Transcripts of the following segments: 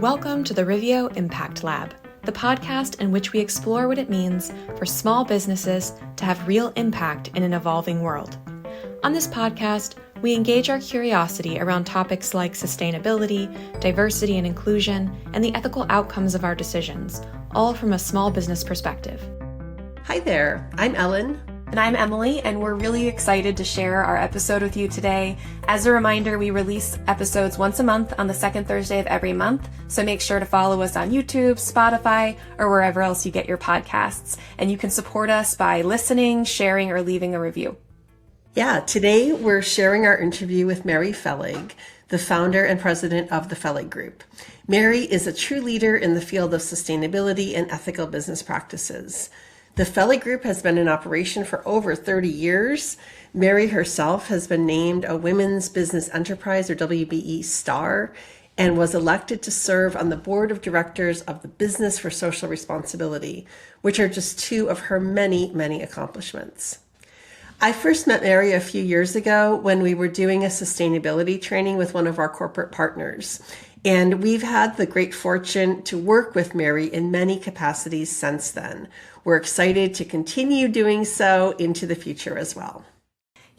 Welcome to the Riveo Impact Lab, the podcast in which we explore what it means for small businesses to have real impact in an evolving world. On this podcast, we engage our curiosity around topics like sustainability, diversity and inclusion, and the ethical outcomes of our decisions, all from a small business perspective. Hi there, I'm Elin. And I'm Emily, and we're really excited to share our episode with you today. As a reminder, we release episodes once a month on the second Thursday of every month, so make sure to follow us on YouTube, Spotify, or wherever else you get your podcasts. And you can support us by listening, sharing, or leaving a review. Yeah, today we're sharing our interview with Mary Fehlig, the founder and president of the Fehlig Group. Mary is a true leader in the field of sustainability and ethical business practices. The Fehlig Group has been in operation for over 30 years. Mary herself has been named a Women's Business Enterprise, or WBE star, and was elected to serve on the board of directors of the Business for Social Responsibility, which are just two of her many, many accomplishments. I first met Mary a few years ago when we were doing a sustainability training with one of our corporate partners. And we've had the great fortune to work with Mary in many capacities since then. We're excited to continue doing so into the future as well.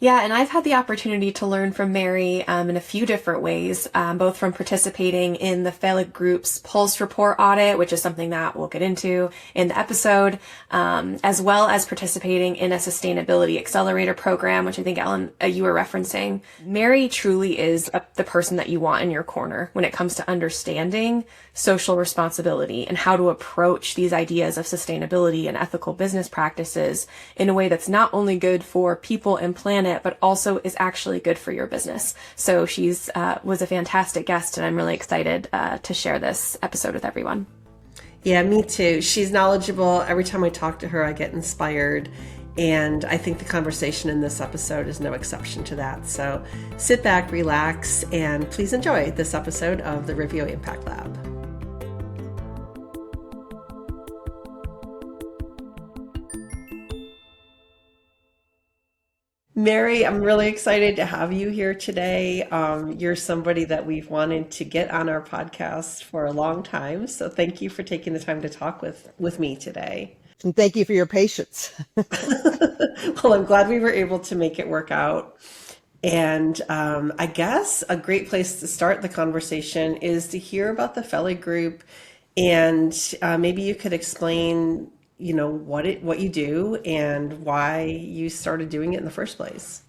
Yeah, and I've had the opportunity to learn from Mary in a few different ways, both from participating in the Fehlig Group's Pulse Report audit, which is something that we'll get into in the episode, as well as participating in a sustainability accelerator program, which I think, Ellen, you were referencing. Mary truly is the person that you want in your corner when it comes to understanding social responsibility and how to approach these ideas of sustainability and ethical business practices in a way that's not only good for people and planet, but also is actually good for your business. So she's was a fantastic guest, and I'm really excited to share this episode with everyone. Yeah, me too. She's knowledgeable. Every time I talk to her, I get inspired. And I think the conversation in this episode is no exception to that. So sit back, relax, and please enjoy this episode of the Riveo Impact Lab. Mary, I'm really excited to have you here today. You're somebody that we've wanted to get on our podcast for a long time. So thank you for taking the time to talk with me today. And thank you for your patience. Well, I'm glad we were able to make it work out. And I guess a great place to start the conversation is to hear about the Fehlig Group. And maybe you could explain what you do and why you started doing it in the first place.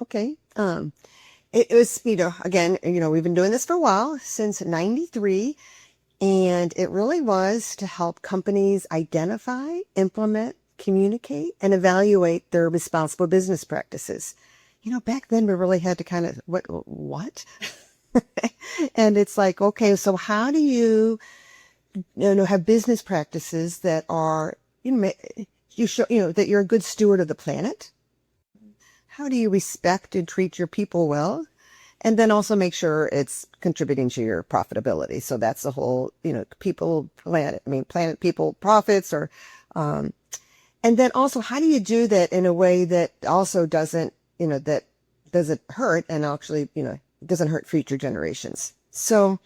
Okay. It was, again, we've been doing this for a while, since '93, and it really was to help companies identify, implement, communicate, and evaluate their responsible business practices. Back then we really had to kind of, what? And it's like, okay, so how do you have business practices that are, you show, that you're a good steward of the planet? How do you respect and treat your people well? And then also make sure it's contributing to your profitability. So that's the whole, people, planet, people, profits, or, and then also, how do you do that in a way that also doesn't, that doesn't hurt and actually, doesn't hurt future generations? So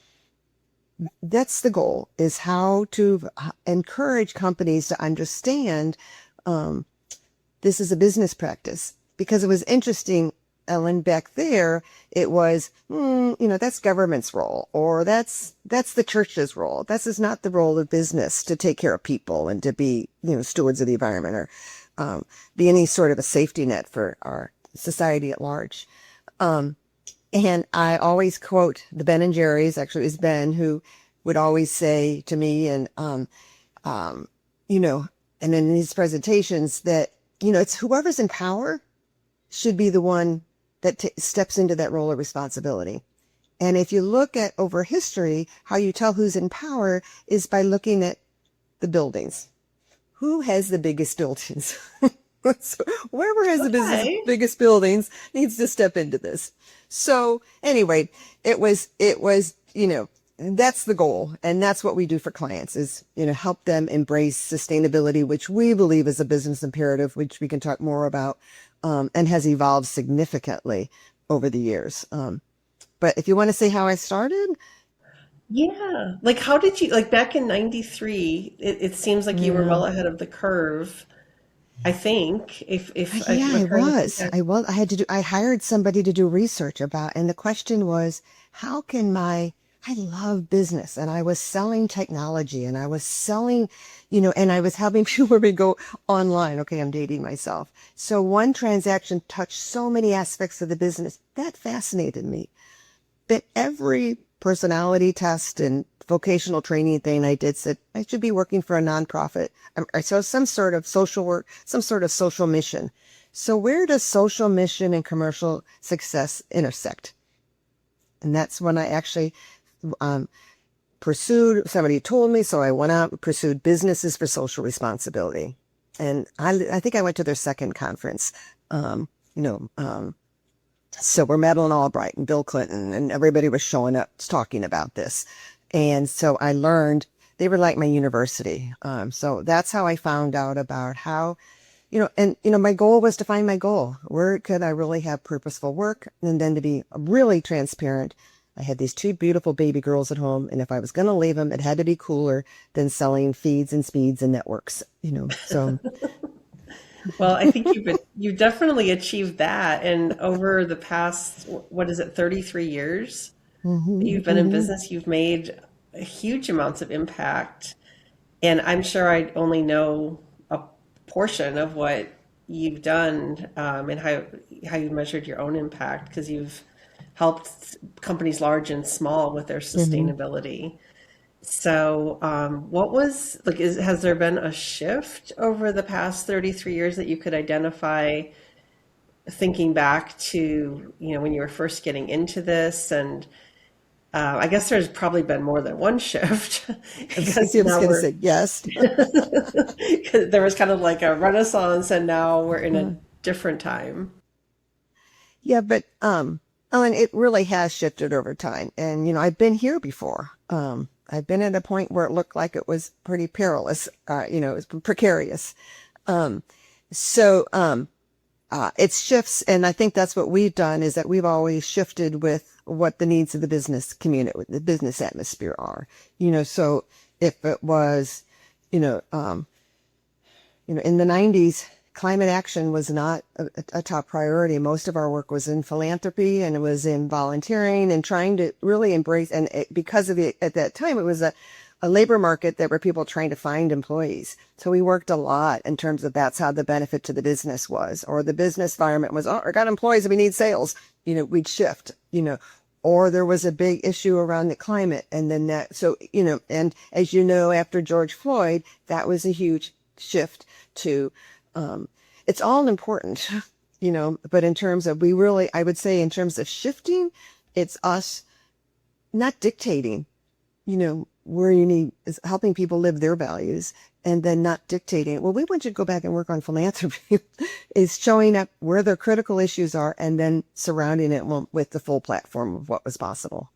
that's the goal, is how to encourage companies to understand this is a business practice. Because it was interesting, Ellen, back there, it was, that's government's role, or that's the church's role. This is not the role of business to take care of people and to be, stewards of the environment, or be any sort of a safety net for our society at large. And I always quote the Ben and Jerry's, actually it was Ben who would always say to me, and, and in these presentations, that, it's whoever's in power should be the one that steps into that role of responsibility. And if you look at over history, how you tell who's in power is by looking at the buildings. Who has the biggest buildings? So whoever has the biggest buildings needs to step into this. So anyway, it was, that's the goal. And that's what we do for clients, is, help them embrace sustainability, which we believe is a business imperative, which we can talk more about, and has evolved significantly over the years. But if you want to say how I started. Yeah. Like, how did you, like, back in 93, it seems like you were Yeah. well ahead of the curve, I think, if Yeah, I'm I trying to think was. back. I had to do, I hired somebody to do research about, and the question was, how can I love business and I was selling technology and I was selling, and I was helping people go online. Okay, I'm dating myself. So one transaction touched so many aspects of the business. That fascinated me. But every personality test and vocational training thing I did said I should be working for a nonprofit. So some sort of social work, some sort of social mission. So where does social mission and commercial success intersect? And that's when I actually um, pursued, somebody told me, so I went out and pursued businesses for social responsibility. And I think I went to their second conference. Um, you know, um, so we're Madeleine Albright and Bill Clinton, and everybody was showing up talking about this. And so I learned they were like my university. So that's how I found out about how, my goal was to find my goal. Where could I really have purposeful work? And then to be really transparent, I had these two beautiful baby girls at home. And if I was going to leave them, it had to be cooler than selling feeds and speeds and networks, so. Well, I think you've definitely achieved that. And over the past, what is it, 33 years that Hmm. you've been in Hmm. business, you've made huge amounts of impact. And I'm sure I only know a portion of what you've done, and how you measured your own impact, because you've helped companies large and small with their Hmm. sustainability. So, what was like, has there been a shift over the past 33 years that you could identify, thinking back to, when you were first getting into this? And I guess there's probably been more than one shift I was, because I was now going to we're, say yes. 'cause there was kind of like a renaissance and now we're in a Uh, different time. Yeah, but Ellen, it really has shifted over time. And I've been here before. I've been at a point where it looked like it was pretty perilous. It was precarious. Um, so it shifts, and I think that's what we've done is that we've always shifted with what the needs of the business community, the business atmosphere are. So if it was, you know, um, in the 90s, climate action was not a top priority. Most of our work was in philanthropy and it was in volunteering and trying to really embrace. And because of it, at that time, it was a labor market that were people trying to find employees. So we worked a lot in terms of that's how the benefit to the business was, or the business environment was, oh, I got employees and we need sales. We'd shift, or there was a big issue around the climate. And then and as you know, after George Floyd, that was a huge shift to, um, it's all important, but in terms of, I would say in terms of shifting, it's us not dictating, where you need is helping people live their values and then not dictating, well, we want you to go back and work on philanthropy is showing up where the critical issues are and then surrounding it with the full platform of what was possible.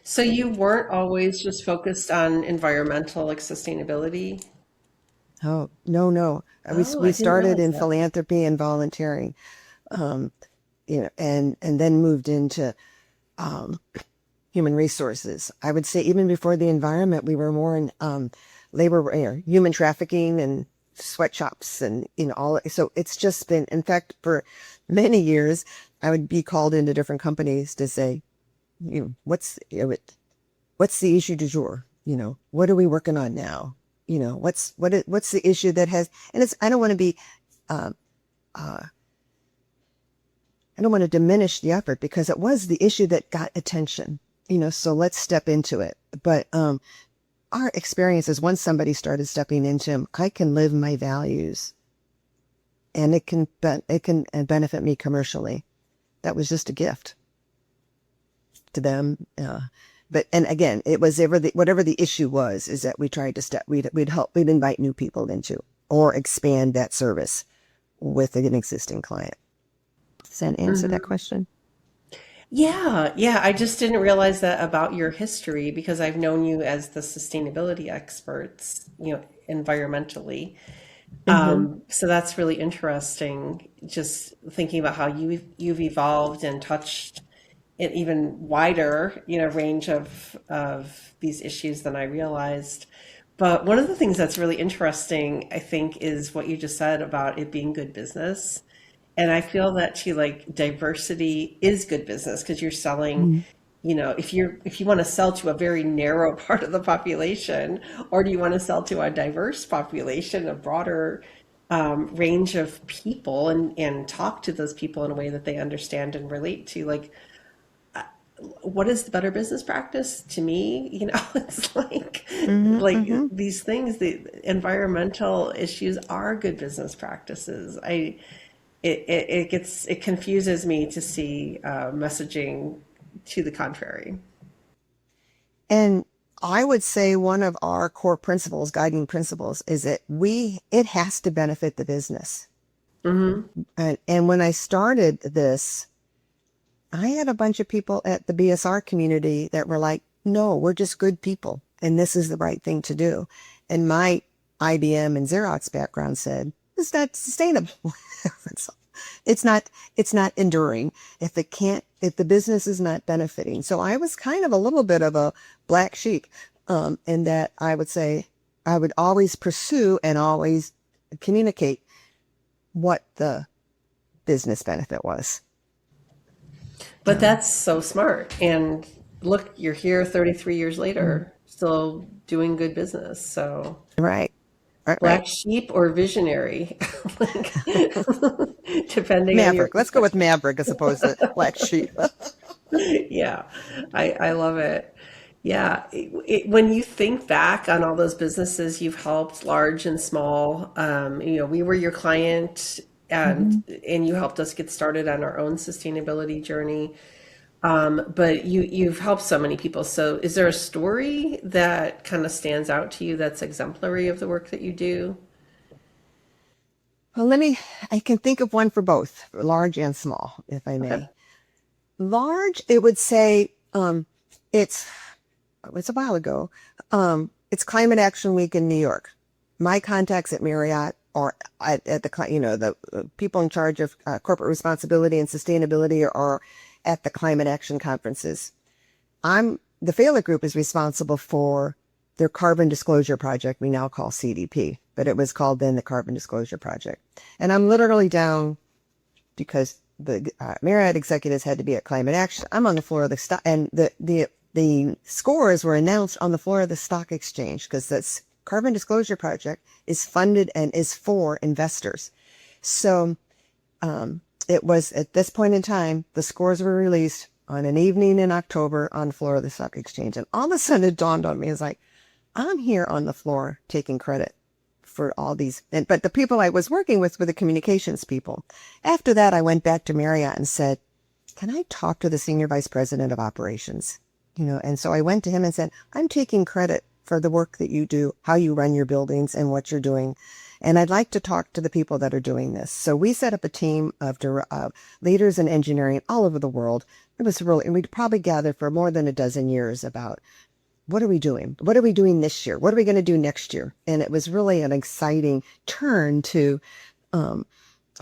So you weren't always just focused on environmental, like sustainability? Oh, no, no. Oh, We I didn't started realize in that. philanthropy and volunteering, um, and then moved into um, human resources. I would say even before the environment, we were more in labor, human trafficking and sweatshops and, all. So it's just been, in fact, for many years, I would be called into different companies to say, what's the issue du jour? What are we working on now? What's the issue that has, and I don't want to be, um, uh, I don't want to diminish the effort because it was the issue that got attention, so let's step into it. But our experience is once somebody started stepping into them, I can live my values and it can benefit me commercially. That was just a gift to them. But and again, it was whatever the issue was, is that we tried to we'd invite new people into or expand that service with an existing client. Does that answer that Hmm. question? Yeah, yeah. I just didn't realize that about your history because I've known you as the sustainability experts, environmentally. Mm-hmm. So that's really interesting. Just thinking about how you've evolved and touched an even wider, range of these issues than I realized. But one of the things that's really interesting, I think, is what you just said about it being good business. And I feel that too, like diversity is good business because you're selling, Mm. if you want to sell to a very narrow part of the population, or do you want to sell to a diverse population, a broader range of people, and talk to those people in a way that they understand and relate to, like what is the better business practice to me? It's Hmm. like Hmm. these things, the environmental issues are good business practices. It confuses me to see messaging to the contrary. And I would say one of our core principles, guiding principles, is that it has to benefit the business. Hmm. And when I started this, I had a bunch of people at the BSR community that were like, no, we're just good people, and this is the right thing to do. And my IBM and Xerox background said, it's not sustainable. It's it's not, it's not enduring if the business is not benefiting. So I was kind of a little bit of a black sheep, in that I would say I would always pursue and always communicate what the business benefit was. But that's so smart. And look, you're here 33 years Mm. later, still doing good business. So Right, right, black right. sheep or visionary, like, depending on your Maverick. Let's go with perspective. Maverick as opposed to black sheep. Yeah, I love it. Yeah, when you think back on all those businesses you've helped, large and small, we were your client, and Mhm. and you helped us get started on our own sustainability journey. But you've helped so many people. So is there a story that kind of stands out to you that's exemplary of the work that you do? Well, I can think of one for both, large and small, if I Okay. may. Large, it would say, it's, it's a while ago. It's Climate Action Week in New York. My contacts at Marriott or at the people in charge of corporate responsibility and sustainability are at the climate action conferences. The Fehlig Group is responsible for their carbon disclosure project we now call CDP, but it was called then the Carbon Disclosure Project. And I'm literally down because the Marriott executives had to be at climate action. I'm on the floor of the stock, and the scores were announced on the floor of the stock exchange because this Carbon Disclosure Project is funded and is for investors. So it was at this point in time, the scores were released on an evening in October on the floor of the stock exchange. And all of a sudden it dawned on me, it's like, I'm here on the floor taking credit for all these. But the people I was working with were the communications people. After that, I went back to Marriott and said, can I talk to the senior vice president of operations? And so I went to him and said, I'm taking credit for the work that you do, how you run your buildings and what you're doing. And I'd like to talk to the people that are doing this. So we set up a team of leaders in engineering all over the world. It was really, and we'd probably gathered for more than a dozen years about what are we doing? What are we doing this year? What are we going to do next year? And it was really an exciting turn to um,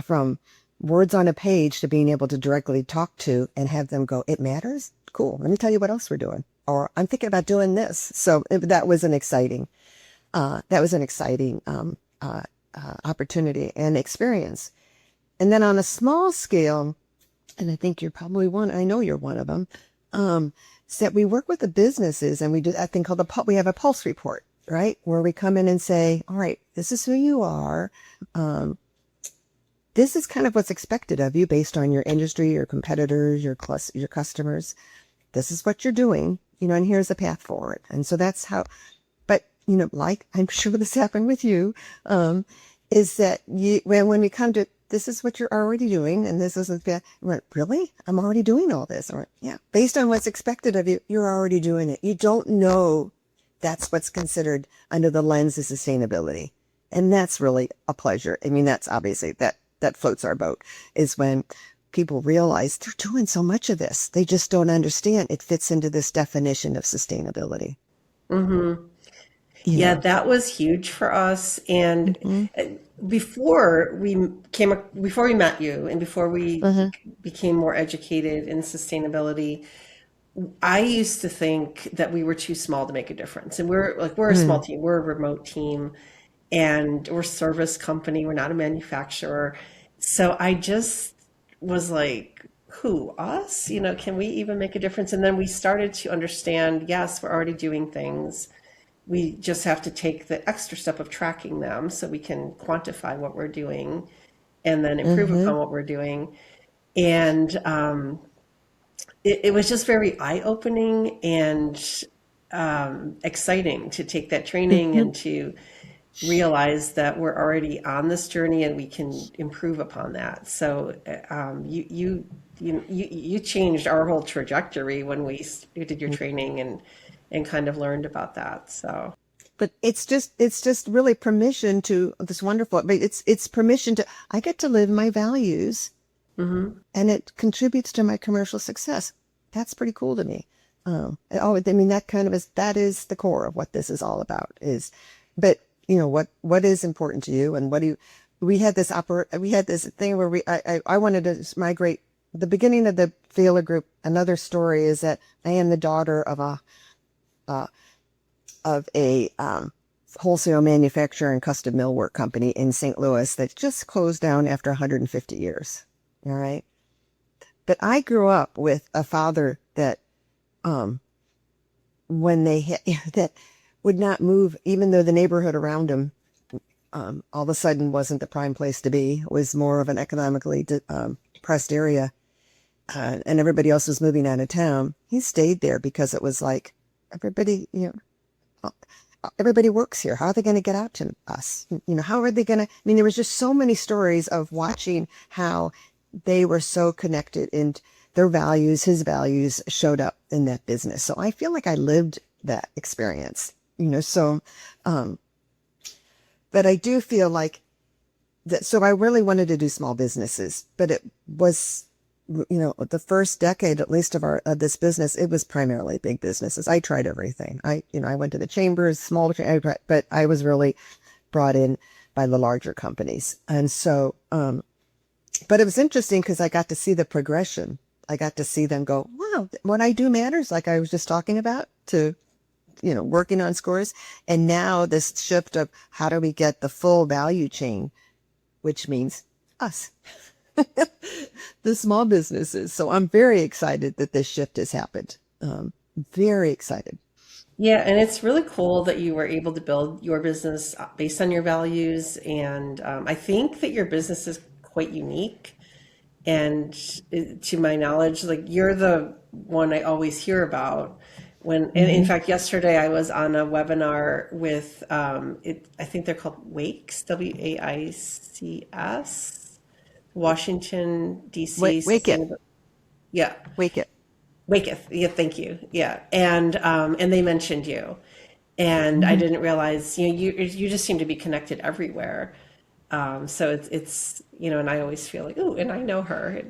from words on a page to being able to directly talk to and have them go, it matters? Cool. Let me tell you what else we're doing. Or I'm thinking about doing this. So that was an exciting, opportunity and experience. And then on a small scale, and I think you're probably one, I know you're one of them, is that we work with the businesses and we do that thing called we have a pulse report, right? Where we come in and say, all right, this is who you are. Um, this is kind of what's expected of you based on your industry, your competitors, your customers. This is what you're doing, and here's the path forward. And so that's how, but, like I'm sure this happened with you, is that when we come to, this is what you're already doing, and this isn't bad. Really? I'm already doing all this. Or, yeah, based on what's expected of you, you're already doing it. You don't know that's what's considered under the lens of sustainability. And that's really a pleasure. I mean, that's obviously that floats our boat is when people realize they're doing so much of this. They just don't understand it fits into this definition of sustainability, Hmm. you Yeah, know. that was huge for us. And Hmm. before we met you and before we Mm-hmm. became more educated in sustainability, I used to think that we were too small to make a difference. And we're a small team, we're a remote team, and we're a service company, we're not a manufacturer. So I just was like, who, us? Can we even make a difference? And then we started to understand, yes, we're already doing things. We just have to take the extra step of tracking them so we can quantify what we're doing and then improve Mm-hmm. upon what we're doing. And it was just very eye-opening and exciting to take that training Mm-hmm. and to realize that we're already on this journey and we can improve upon that. So you changed our whole trajectory when you did your training and kind of learned about that. So But it's just really permission to this wonderful, but it's permission to, I get to live my values mhm. and it contributes to my commercial success. That's pretty cool to me. I mean, that is the core of what this is all about but what is important to you and what do you, we had this thing where I wanted to migrate the beginning of the Fehlig group. Another story is that I am the daughter of a wholesale manufacturer and custom millwork company in St. Louis that just closed down after 150 years. All right. But I grew up with a father that, when they hit, that would not move, even though the neighborhood around him, all of a sudden wasn't the prime place to be. It was more of an economically depressed area, and everybody else was moving out of town. He stayed there because it was like everybody, everybody works here. How are they going to get out to us? How are they going to? I mean, there was just so many stories of watching how they were so connected and their values, his values showed up in that business. So I feel like I lived that experience, um, but I do feel like that. So I really wanted to do small businesses, but it was, the first decade, at least of this business, it was primarily big businesses. I tried everything. I went to the chambers, but I was really brought in by the larger companies. And so, but it was interesting because I got to see the progression. I got to see them go, wow, what I do matters. Like I was just talking about, to, working on scores. And now this shift of how do we get the full value chain, which means us, the small businesses. So I'm very excited that this shift has happened. Very excited. Yeah, and it's really cool that you were able to build your business based on your values. And I think that your business is quite unique. And to my knowledge, like you're the one I always hear about. And in Hmm. fact, yesterday I was on a webinar with I think they're called WAICS, WAICS, Washington D.C. Wake it, Sustainable. Yeah, wake it. Waketh. Yeah, thank you. Yeah, and they mentioned you, and I Hmm. didn't realize you just seem to be connected everywhere. So and I always feel like, ooh, and I know her.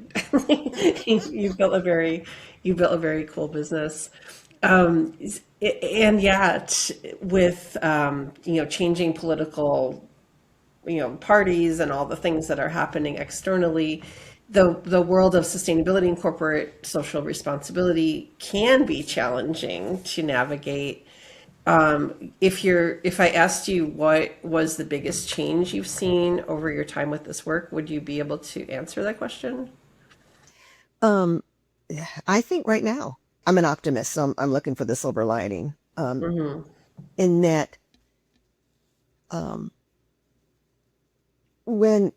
You built a very cool business. Um, and yet with changing political parties and all the things that are happening externally, the world of sustainability and corporate social responsibility can be challenging to navigate. If I asked you what was the biggest change you've seen over your time with this work, would you be able to answer that question? Um, I think right now I'm an optimist, so I'm looking for the silver lining. Hmm. In that, um, when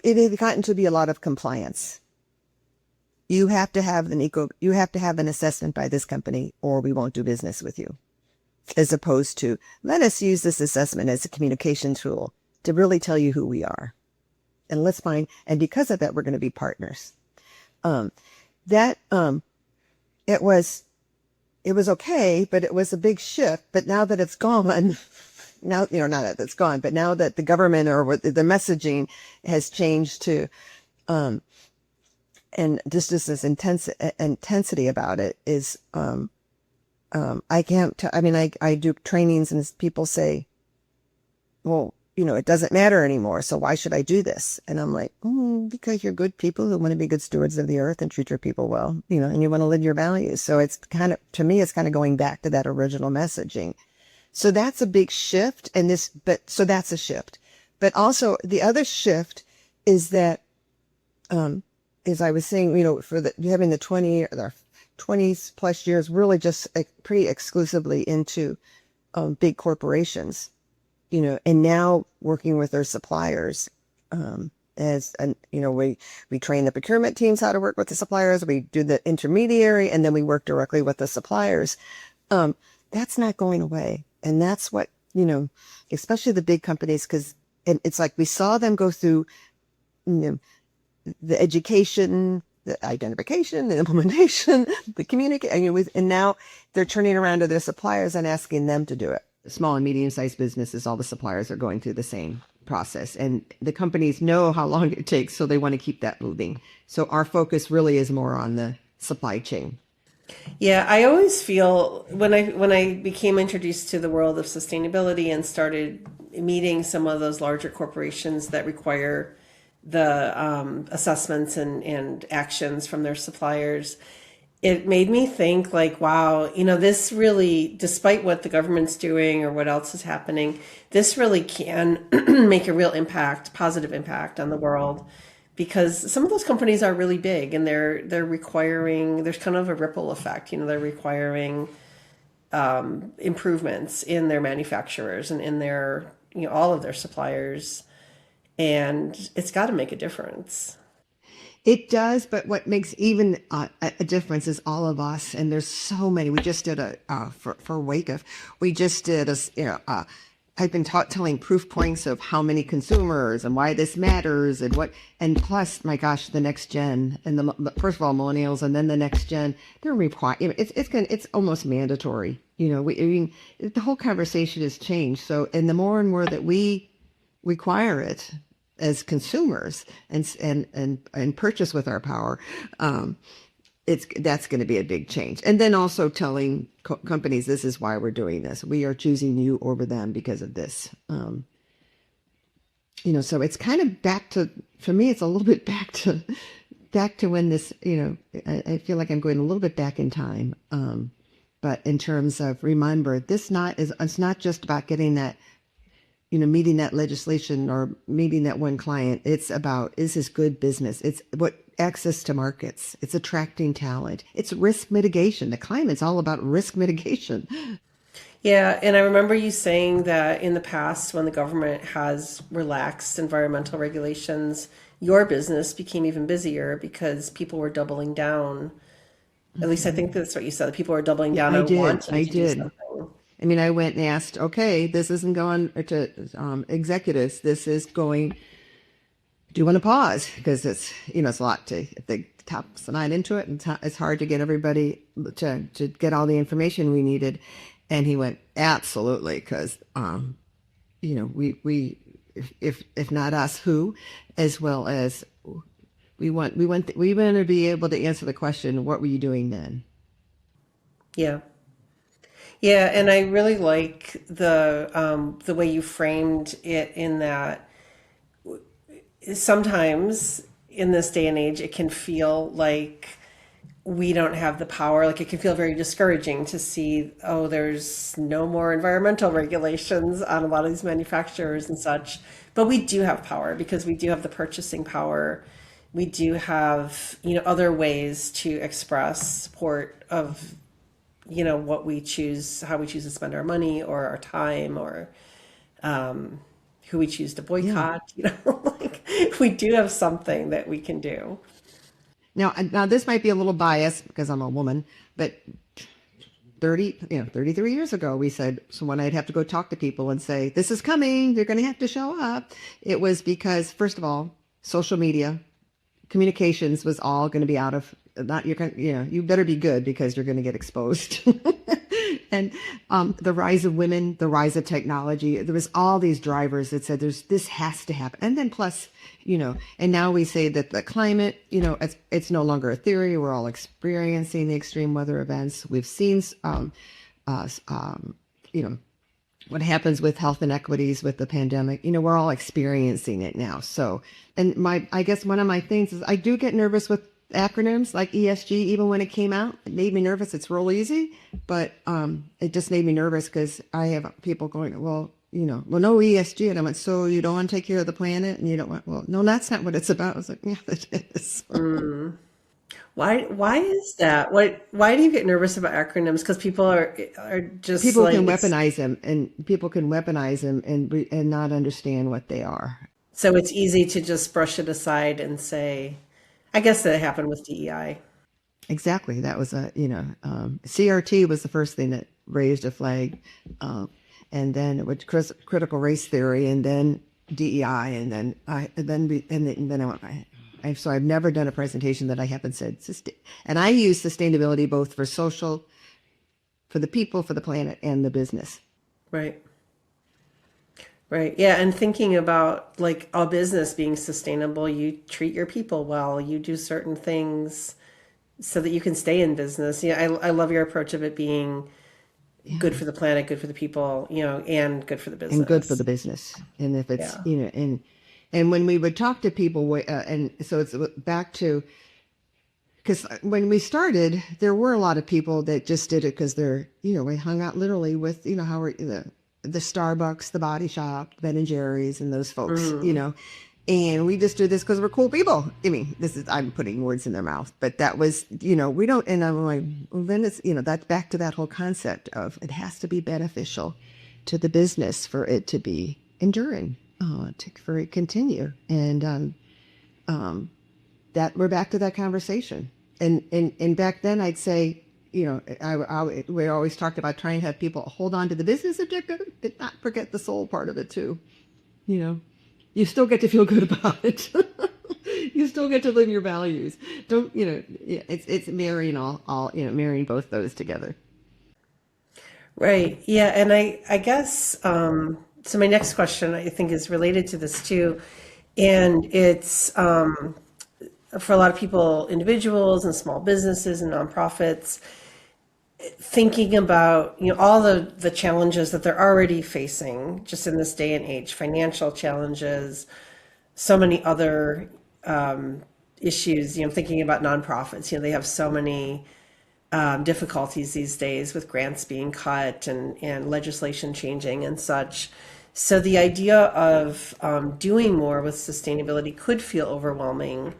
it had gotten to be a lot of compliance. You have to have an assessment by this company, or we won't do business with you. As opposed to, let us use this assessment as a communication tool to really tell you who we are, and and because of that, we're going to be partners. Um, that it was it was okay, but it was a big shift. But now that it's gone, now, not that it's gone, but now that the government or the messaging has changed to, um, and just this intensity about it is, I can't, I mean, I do trainings and people say, well, it doesn't matter anymore. So why should I do this? And I'm like, because you're good people who want to be good stewards of the earth and treat your people well, and you want to live your values. So it's kind of, to me, it's kind of going back to that original messaging. So that's a big shift. So that's a shift. But also the other shift is that, as I was saying, for having the 20 plus years, really just pretty exclusively into big corporations, and now working with their suppliers, we train the procurement teams how to work with the suppliers. We do the intermediary, and then we work directly with the suppliers. That's not going away. And that's what, especially the big companies, and it's like we saw them go through, the education, the identification, the implementation, the communication, and now they're turning around to their suppliers and asking them to do it. Small and medium-sized businesses, all the suppliers are going through the same process, and the companies know how long it takes, so they want to keep that moving. So our focus really is more on the supply chain. Yeah, I always feel when I became introduced to the world of sustainability and started meeting some of those larger corporations that require the assessments and actions from their suppliers, it made me think like, wow, this really, despite what the government's doing or what else is happening, this really can make a real impact, positive impact on the world, because some of those companies are really big and they're requiring, there's kind of a ripple effect, they're requiring improvements in their manufacturers and in their, all of their suppliers. And it's got to make a difference. It does, but what makes even a difference is all of us, and there's so many. We just did for Wake Up, we just did I've been telling proof points of how many consumers and why this matters and plus, my gosh, the next gen and the first of all millennials and then the next gen, they're required. It's almost mandatory. The whole conversation has changed. So, and the more and more that we require it as consumers and purchase with our power, that's going to be a big change. And then also telling companies, this is why we're doing this. We are choosing you over them because of this. So it's kind of back to, for me, it's a little bit back to when this, I feel like I'm going a little bit back in time. But in terms of, remember, it's not just about getting that, meeting that legislation or meeting that one client. It's about, is this good business? It's what access to markets. It's attracting talent. It's risk mitigation. The climate's all about risk mitigation. Yeah. And I remember you saying that in the past, when the government has relaxed environmental regulations, your business became even busier because people were doubling down. At least I think that's what you said. People were doubling down on wanting to do something. I mean, I went and asked, okay, this isn't going to executives. This is going, do you want to pause? Because it's, it's a lot if they tap the night into it, and it's hard to get everybody to get all the information we needed. And he went, absolutely. Because, we, if not us, who, as well as we want to be able to answer the question, what were you doing then? Yeah. Yeah, and I really like the way you framed it, in that sometimes in this day and age it can feel like we don't have the power. Like it can feel very discouraging to see, oh, there's no more environmental regulations on a lot of these manufacturers and such. But we do have power because we do have the purchasing power. We do have, other ways to express support of what we choose, how we choose to spend our money or our time, or who we choose to boycott. Yeah. Like we do have something that we can do. Now this might be a little biased because I'm a woman, but 33 years ago, we said, so when I'd have to go talk to people and say, this is coming, you're going to have to show up. It was because, first of all, social media communications was all going to be out of, you better be good because you're going to get exposed. And the rise of women, the rise of technology, there was all these drivers that said this has to happen. And then plus, and now we say that the climate, it's no longer a theory. We're all experiencing the extreme weather events. We've seen, what happens with health inequities with the pandemic. We're all experiencing it now. So, and I guess one of my things is I do get nervous with acronyms like ESG. Even when it came out, it made me nervous. It's real easy, but it just made me nervous because I have people going, well, no ESG. And I went, so you don't want to take care of the planet? And you don't want, well, no, that's not what it's about. I was like, yeah, it is. Why is that? Why do you get nervous about acronyms? Because people are just People like can weaponize them, and not understand what they are. so it's easy to just brush it aside and say, I guess that happened with DEI. Exactly. That was CRT was the first thing that raised a flag, and then it was critical race theory, and then DEI, and then I went. So I've never done a presentation that I haven't said, and I use sustainability both for social, for the people, for the planet, and the business. Right. Right. Yeah. And thinking about like a business being sustainable, you treat your people well, you do certain things so that you can stay in business. Yeah. I love your approach of it being good for the planet, good for the people, and good for the business. And good for the business. And if it's, and when we would talk to people, and so it's back to, because when we started, there were a lot of people that just did it because they're, we hung out literally with, how we're the Starbucks, the Body Shop, Ben and Jerry's, and those folks, and we just do this because we're cool people. I mean, I'm putting words in their mouth, but that was, we don't, and I'm like, well, then it's, that's back to that whole concept of it has to be beneficial to the business for it to be enduring. For it continue, and that we're back to that conversation. And back then, I'd say, we always talked about trying to have people hold on to the business objective, but not forget the soul part of it too. You still get to feel good about it. You still get to live your values. Don't it's marrying all marrying both those together. Right. Yeah. And I guess. So my next question, I think, is related to this too, and it's for a lot of people, individuals and small businesses and nonprofits, thinking about all the challenges that they're already facing just in this day and age, financial challenges, so many other issues. Thinking about nonprofits, they have so many difficulties these days with grants being cut and legislation changing and such. So the idea of doing more with sustainability could feel overwhelming,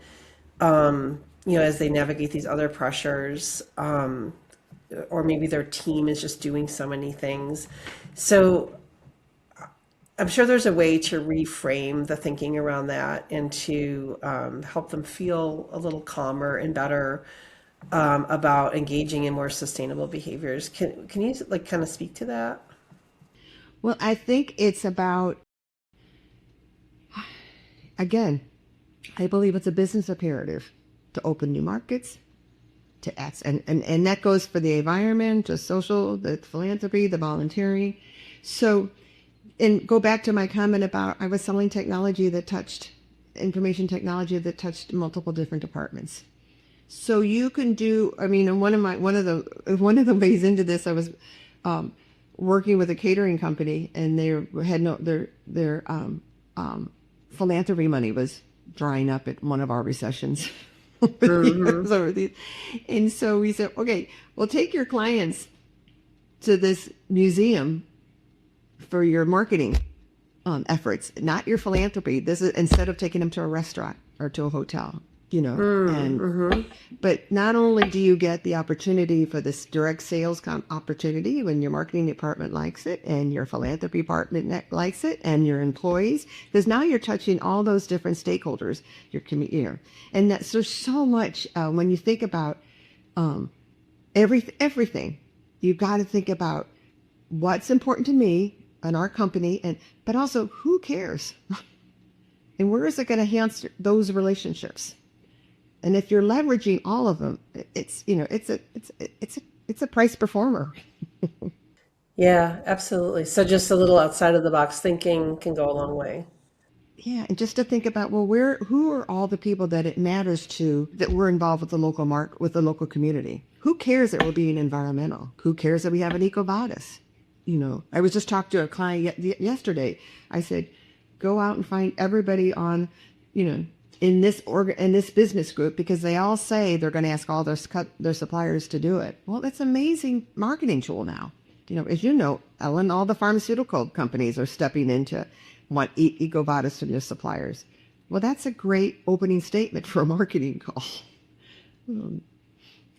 as they navigate these other pressures, or maybe their team is just doing so many things. So I'm sure there's a way to reframe the thinking around that and to help them feel a little calmer and better about engaging in more sustainable behaviors. Can you kind of speak to that? Well, I think it's about, again, I believe it's a business imperative to open new markets, to act, and that goes for the environment, the social, the philanthropy, the volunteering. So, and go back to my comment about I was selling information technology that touched multiple different departments. So you can do, and one of the ways into this, I was working with a catering company, and their philanthropy money was drying up at one of our recessions. And so we said, okay, well, take your clients to this museum for your marketing efforts, not your philanthropy. This is instead of taking them to a restaurant or to a hotel. But not only do you get the opportunity for this direct sales opportunity when your marketing department likes it and your philanthropy department likes it and your employees, because now you're touching all those different stakeholders, your community, and that's so much when you think about everything. You've got to think about what's important to me and our company, but also who cares, and where is it going to enhance those relationships. And if you're leveraging all of them, it's a price performer. Yeah, absolutely. So just a little outside of the box thinking can go a long way. Yeah, and just to think about, well, who are all the people that it matters to that we're involved with the local with the local community? Who cares that we're being environmental? Who cares that we have an eco-bodice? I was just talking to a client yesterday. I said, go out and find everybody on, in this business group, because they all say they're going to ask all their suppliers to do it. Well, it's an amazing marketing tool now. As you know, Ellen, all the pharmaceutical companies are stepping into want EcoVadis from their suppliers. Well, that's a great opening statement for a marketing call.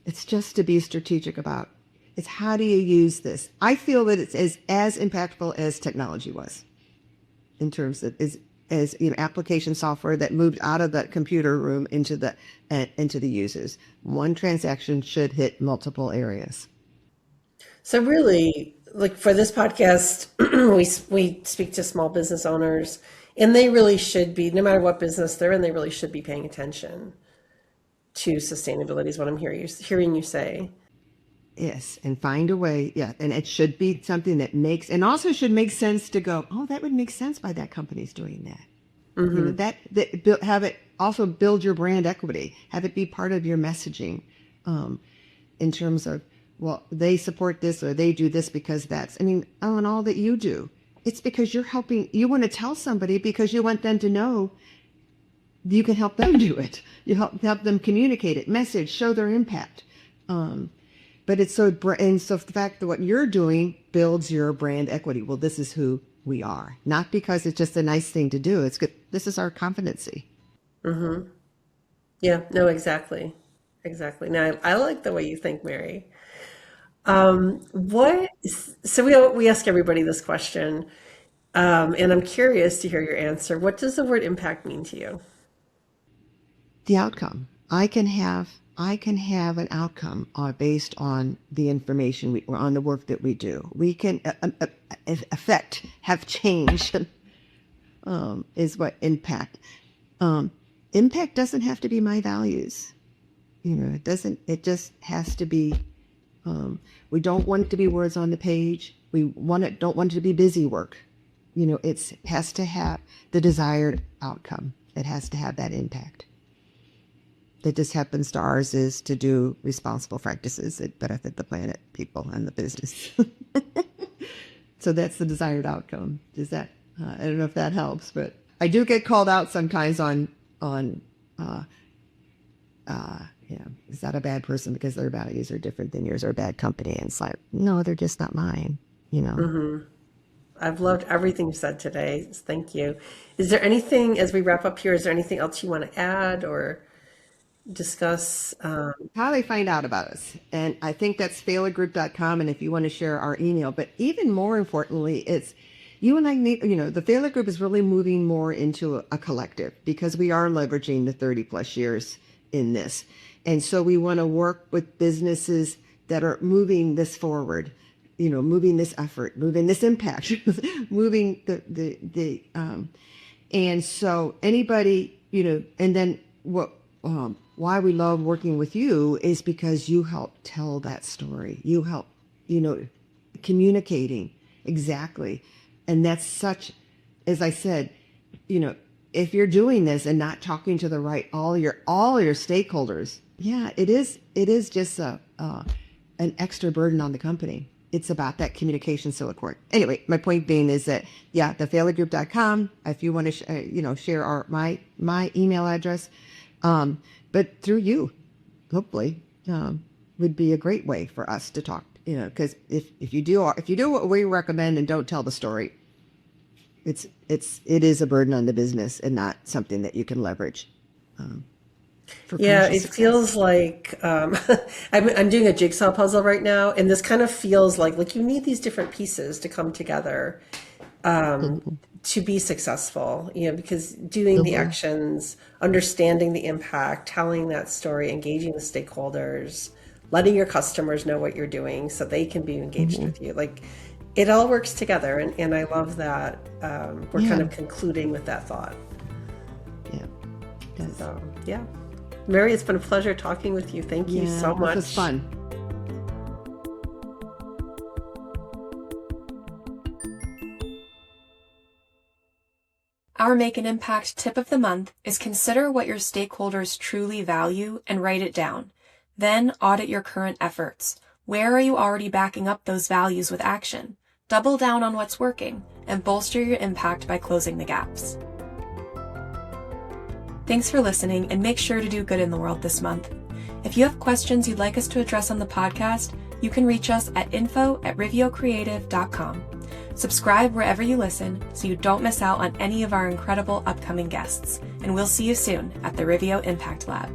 It's just to be strategic about. It's how do you use this? I feel that it's as impactful as technology was, in terms of as application software that moved out of the computer room into the users. One transaction should hit multiple areas. So really, like for this podcast, we speak to small business owners, and they really should be, no matter what business they're in, they really should be paying attention to sustainability is what I'm hearing you say. Yes, and find a way. Yeah, and it should be something that should make sense to go, oh, that would make sense why that company's doing that. Mm-hmm. Have it also build your brand equity. Have it be part of your messaging, in terms of, well, they support this or they do this because and all that you do, it's because you want to tell somebody because you want them to know you can help them do it. You help them communicate it, message, show their impact. But it's so the fact that what you're doing builds your brand equity. Well, this is who we are, not because it's just a nice thing to do. It's good. This is our competency. Mm-hmm. Yeah, no, exactly. Now, I like the way you think, Mary. So we ask everybody this question, and I'm curious to hear your answer. What does the word impact mean to you? The outcome. I can have an outcome based on the information on the work that we do. We can have change, is what impact. Impact doesn't have to be my values. It doesn't. It just has to be. We don't want it to be words on the page. Don't want it to be busy work. It has to have the desired outcome. It has to have that impact. That just happens to ours is to do responsible practices that benefit the planet, people, and the business. So that's the desired outcome. Does that? I don't know if that helps, but I do get called out sometimes on is that a bad person because their values are different than yours, or a bad company? And it's like, no, they're just not mine. Mm-hmm. I've loved everything you said today. Thank you. Is there anything, as we wrap up here, is there anything else you want to add or discuss? How they find out about us. And I think that's fehliggroup.com. And if you want to share our email, but even more importantly, it's you and I need, the Fehlig Group is really moving more into a collective because we are leveraging the 30 plus years in this. And so we want to work with businesses that are moving this forward, moving this effort, moving this impact, moving and so anybody, and then why we love working with you is because you help tell that story. You help, communicating exactly. And that's such, as I said, if you're doing this and not talking to all your stakeholders, yeah, it is just an extra burden on the company. It's about that communication so important. Anyway, my point being is that, yeah, the fehliggroup.com, if you want to, share my email address, but through you, hopefully, would be a great way for us to talk, because if you do what we recommend and don't tell the story, it is a burden on the business and not something that you can leverage. It feels like I'm doing a jigsaw puzzle right now, and this kind of feels like you need these different pieces to come together to be successful. Because doing the actions, understanding the impact, telling that story, engaging the stakeholders, letting your customers know what you're doing so they can be engaged with you. It all works together, and I love that we're kind of concluding with that thought. Yeah. So, yeah. Mary, it's been a pleasure talking with you. Thank you so much. This was fun. Our Make an Impact tip of the month is consider what your stakeholders truly value and write it down. Then audit your current efforts. Where are you already backing up those values with action? Double down on what's working and bolster your impact by closing the gaps. Thanks for listening, and make sure to do good in the world this month. If you have questions you'd like us to address on the podcast, you can reach us at info@riveocreative.com. Subscribe wherever you listen so you don't miss out on any of our incredible upcoming guests, and we'll see you soon at the Riveo Impact Lab.